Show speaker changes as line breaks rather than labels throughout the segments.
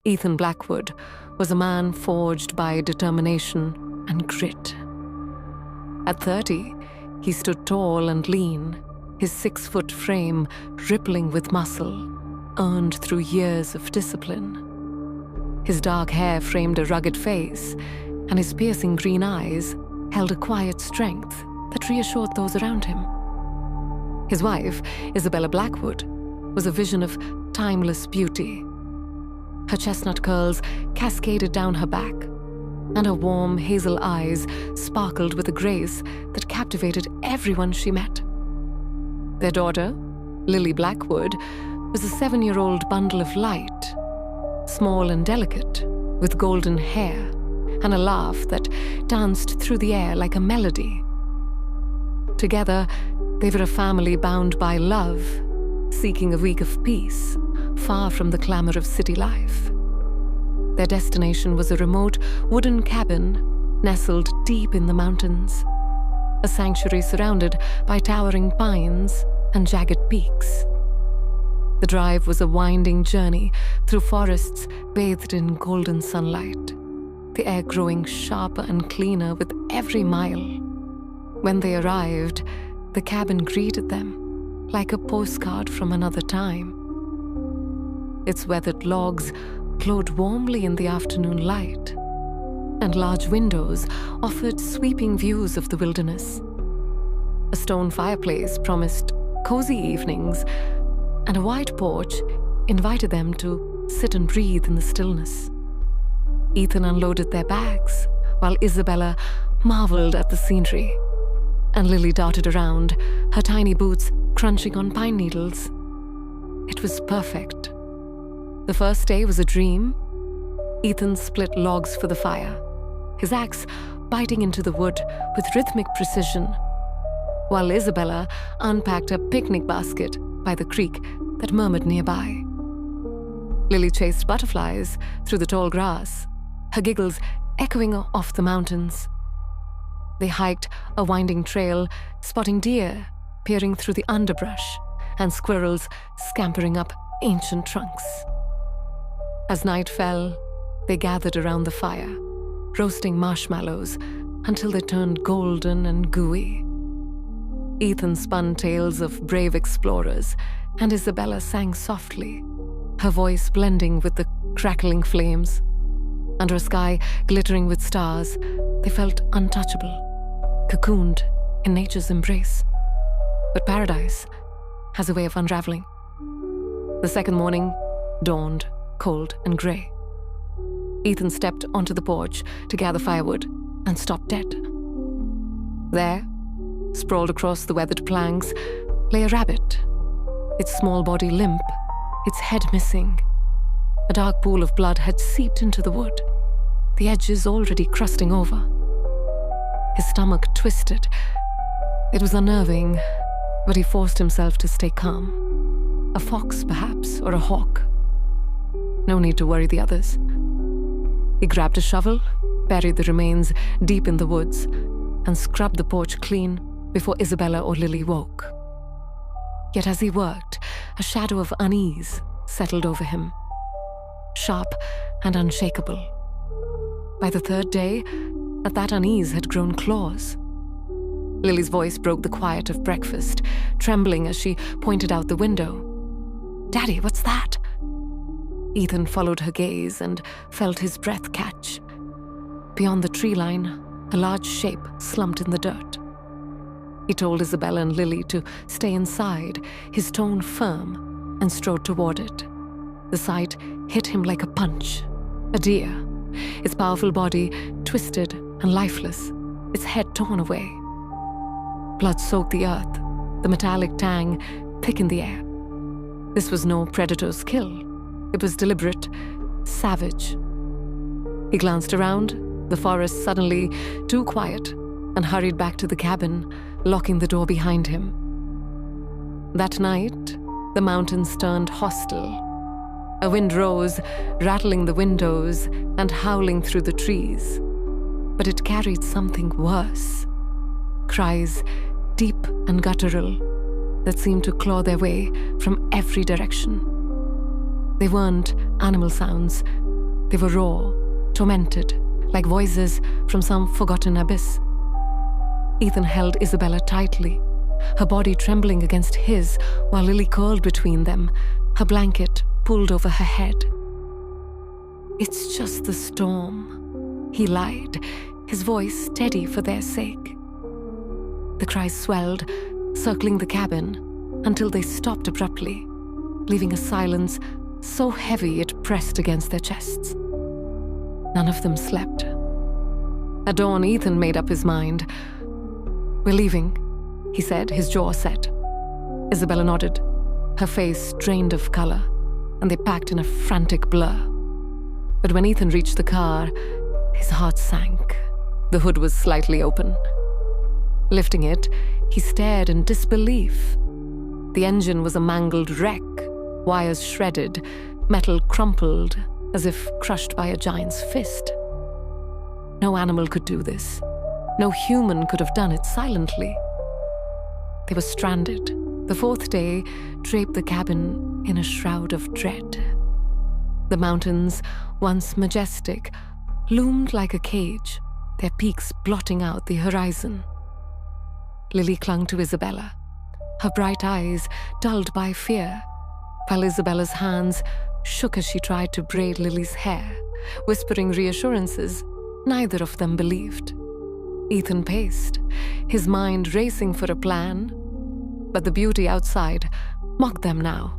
Ethan Blackwood was a man forged by determination and grit. At 30, he stood tall and lean, his 6-foot frame rippling with muscle, earned through years of discipline. His dark hair framed a rugged face, and his piercing green eyes held a quiet strength that reassured those around him. His wife, Isabella Blackwood, was a vision of timeless beauty. Her chestnut curls cascaded down her back, and her warm hazel eyes sparkled with a grace that captivated everyone she met. Their daughter, Lily Blackwood, was a 7-year-old bundle of light, small and delicate, with golden hair and a laugh that danced through the air like a melody. Together, they were a family bound by love, seeking a week of peace, far from the clamor of city life. Their destination was a remote wooden cabin nestled deep in the mountains, a sanctuary surrounded by towering pines and jagged peaks. The drive was a winding journey through forests bathed in golden sunlight, the air growing sharper and cleaner with every mile. When they arrived, the cabin greeted them like a postcard from another time. Its weathered logs glowed warmly in the afternoon light, and large windows offered sweeping views of the wilderness. A stone fireplace promised cozy evenings, and a wide porch invited them to sit and breathe in the stillness. Ethan unloaded their bags, while Isabella marveled at the scenery, and Lily darted around, her tiny boots crunching on pine needles. It was perfect. The first day was a dream. Ethan split logs for the fire, his axe biting into the wood with rhythmic precision, while Isabella unpacked a picnic basket by the creek that murmured nearby. Lily chased butterflies through the tall grass, her giggles echoing off the mountains. They hiked a winding trail, spotting deer peering through the underbrush and squirrels scampering up ancient trunks. As night fell, they gathered around the fire, roasting marshmallows until they turned golden and gooey. Ethan spun tales of brave explorers, and Isabella sang softly, her voice blending with the crackling flames. Under a sky glittering with stars, they felt untouchable, cocooned in nature's embrace. But paradise has a way of unraveling. The second morning dawned, cold and grey. Ethan stepped onto the porch to gather firewood and stopped dead. There, sprawled across the weathered planks, lay a rabbit, its small body limp, its head missing. A dark pool of blood had seeped into the wood, the edges already crusting over. His stomach twisted. It was unnerving, but he forced himself to stay calm. A fox, perhaps, or a hawk. No need to worry the others. He grabbed a shovel, buried the remains deep in the woods, and scrubbed the porch clean before Isabella or Lily woke. Yet as he worked, a shadow of unease settled over him, sharp and unshakable. By the third day, that unease had grown claws. Lily's voice broke the quiet of breakfast, trembling as she pointed out the window. "Daddy, what's that?" Ethan followed her gaze and felt his breath catch. Beyond the tree line, a large shape slumped in the dirt. He told Isabella and Lily to stay inside, his tone firm, and strode toward it. The sight hit him like a punch. A deer, its powerful body twisted and lifeless, its head torn away. Blood soaked the earth, the metallic tang thick in the air. This was no predator's kill. It was deliberate, savage. He glanced around, the forest suddenly too quiet, and hurried back to the cabin, locking the door behind him. That night, the mountains turned hostile. A wind rose, rattling the windows and howling through the trees. But it carried something worse. Cries, deep and guttural, that seemed to claw their way from every direction. They weren't animal sounds, They were raw, tormented, like voices from some forgotten abyss. Ethan held Isabella tightly, her body trembling against his while Lily curled between them, her blanket pulled over her head. "It's just the storm," he lied, his voice steady for their sake. The cries swelled, circling the cabin, until they stopped abruptly, leaving a silence so heavy it pressed against their chests. None of them slept. At dawn, Ethan made up his mind. "We're leaving," he said, his jaw set. Isabella nodded, her face drained of color, and they packed in a frantic blur. But when Ethan reached the car, his heart sank. The hood was slightly open. Lifting it, he stared in disbelief. The engine was a mangled wreck, wires shredded, metal crumpled, as if crushed by a giant's fist. No animal could do this. No human could have done it silently. They were stranded. The fourth day draped the cabin in a shroud of dread. The mountains, once majestic, loomed like a cage, their peaks blotting out the horizon. Lily clung to Isabella, her bright eyes dulled by fear, while Isabella's hands shook as she tried to braid Lily's hair, whispering reassurances neither of them believed. Ethan paced, his mind racing for a plan, but the beauty outside mocked them now.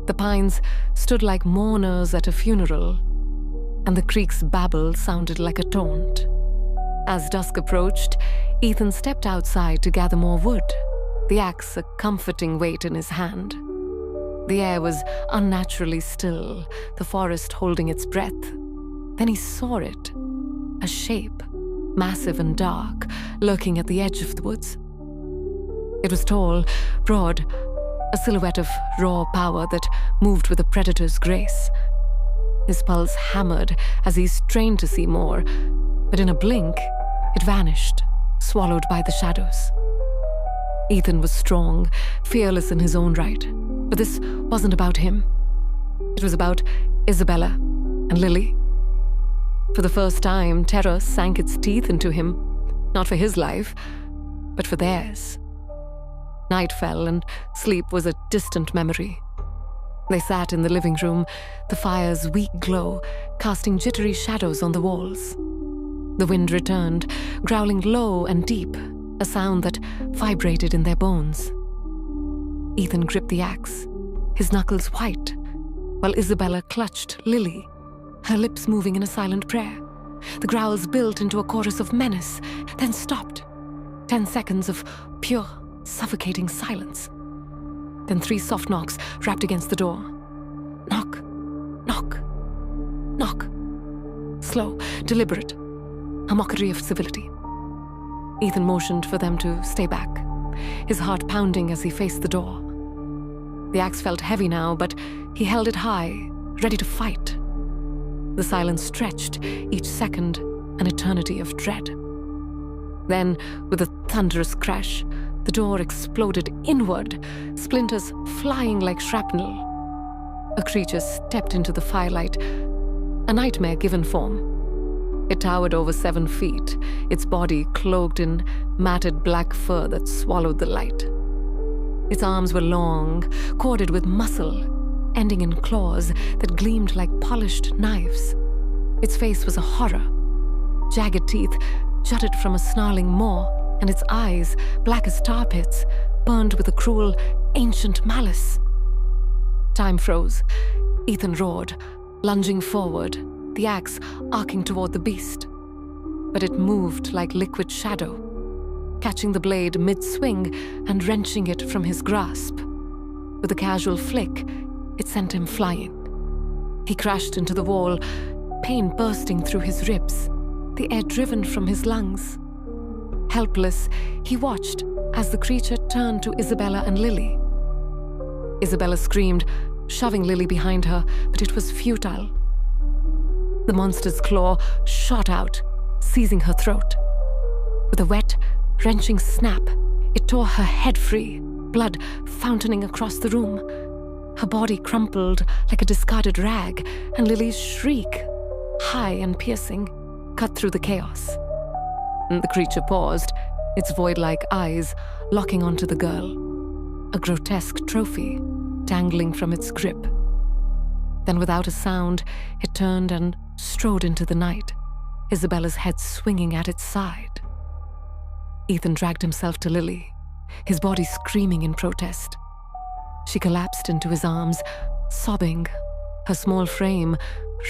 The pines stood like mourners at a funeral, and the creek's babble sounded like a taunt. As dusk approached, Ethan stepped outside to gather more wood, the axe a comforting weight in his hand. The air was unnaturally still, the forest holding its breath. Then he saw it, a shape, massive and dark, lurking at the edge of the woods. It was tall, broad, a silhouette of raw power that moved with a predator's grace. His pulse hammered as he strained to see more, but in a blink, it vanished, swallowed by the shadows. Ethan was strong, fearless in his own right, but this wasn't about him. It was about Isabella and Lily. For the first time, terror sank its teeth into him, not for his life, but for theirs. Night fell, and sleep was a distant memory. They sat in the living room, the fire's weak glow casting jittery shadows on the walls. The wind returned, growling low and deep, a sound that vibrated in their bones. Ethan gripped the axe, his knuckles white, while Isabella clutched Lily, her lips moving in a silent prayer. The growls built into a chorus of menace, then stopped. 10 seconds of pure, suffocating silence. Then 3 soft knocks rapped against the door. Knock, knock, knock. Slow, deliberate, a mockery of civility. Ethan motioned for them to stay back, his heart pounding as he faced the door. The axe felt heavy now, but he held it high, ready to fight. The silence stretched, each second an eternity of dread. Then, with a thunderous crash, the door exploded inward, splinters flying like shrapnel. A creature stepped into the firelight, a nightmare given form. It towered over 7 feet, its body cloaked in matted black fur that swallowed the light. Its arms were long, corded with muscle, ending in claws that gleamed like polished knives. Its face was a horror. Jagged teeth jutted from a snarling maw, and its eyes, black as tar pits, burned with a cruel, ancient malice. Time froze. Ethan roared, lunging forward, the axe arcing toward the beast. But it moved like liquid shadow, catching the blade mid-swing and wrenching it from his grasp. With a casual flick, it sent him flying. He crashed into the wall, pain bursting through his ribs, the air driven from his lungs. Helpless, he watched as the creature turned to Isabella and Lily. Isabella screamed, shoving Lily behind her, but it was futile. The monster's claw shot out, seizing her throat. With a wet, wrenching snap, it tore her head free, blood fountaining across the room. Her body crumpled like a discarded rag, and Lily's shriek, high and piercing, cut through the chaos. The creature paused, its void-like eyes locking onto the girl, a grotesque trophy dangling from its grip. Then without a sound, it turned and strode into the night, Isabella's head swinging at its side. Ethan dragged himself to Lily, his body screaming in protest. She collapsed into his arms, sobbing, her small frame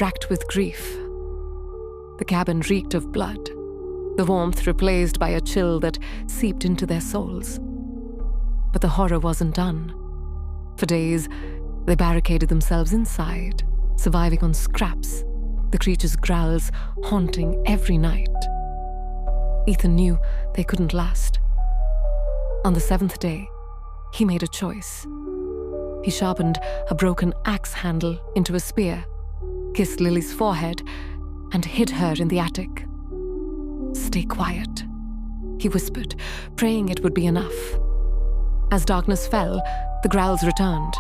racked with grief. The cabin reeked of blood, the warmth replaced by a chill that seeped into their souls. But the horror wasn't done. For days, they barricaded themselves inside, surviving on scraps, the creature's growls haunting every night. Ethan knew they couldn't last. On the 7th day, he made a choice. He sharpened a broken axe handle into a spear, kissed Lily's forehead, and hid her in the attic. "Stay quiet," he whispered, praying it would be enough. As darkness fell, the growls returned.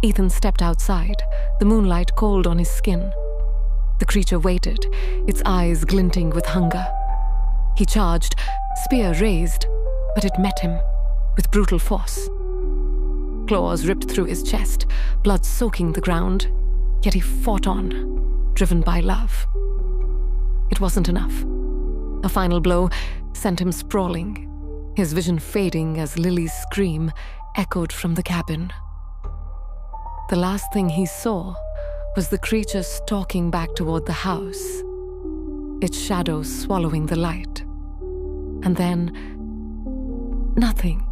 Ethan stepped outside, the moonlight cold on his skin. The creature waited, its eyes glinting with hunger. He charged, spear raised, but it met him with brutal force. Claws ripped through his chest, blood soaking the ground, yet he fought on, driven by love. It wasn't enough. A final blow sent him sprawling, his vision fading as Lily's scream echoed from the cabin. The last thing he saw was the creature stalking back toward the house, its shadow swallowing the light. And then, nothing.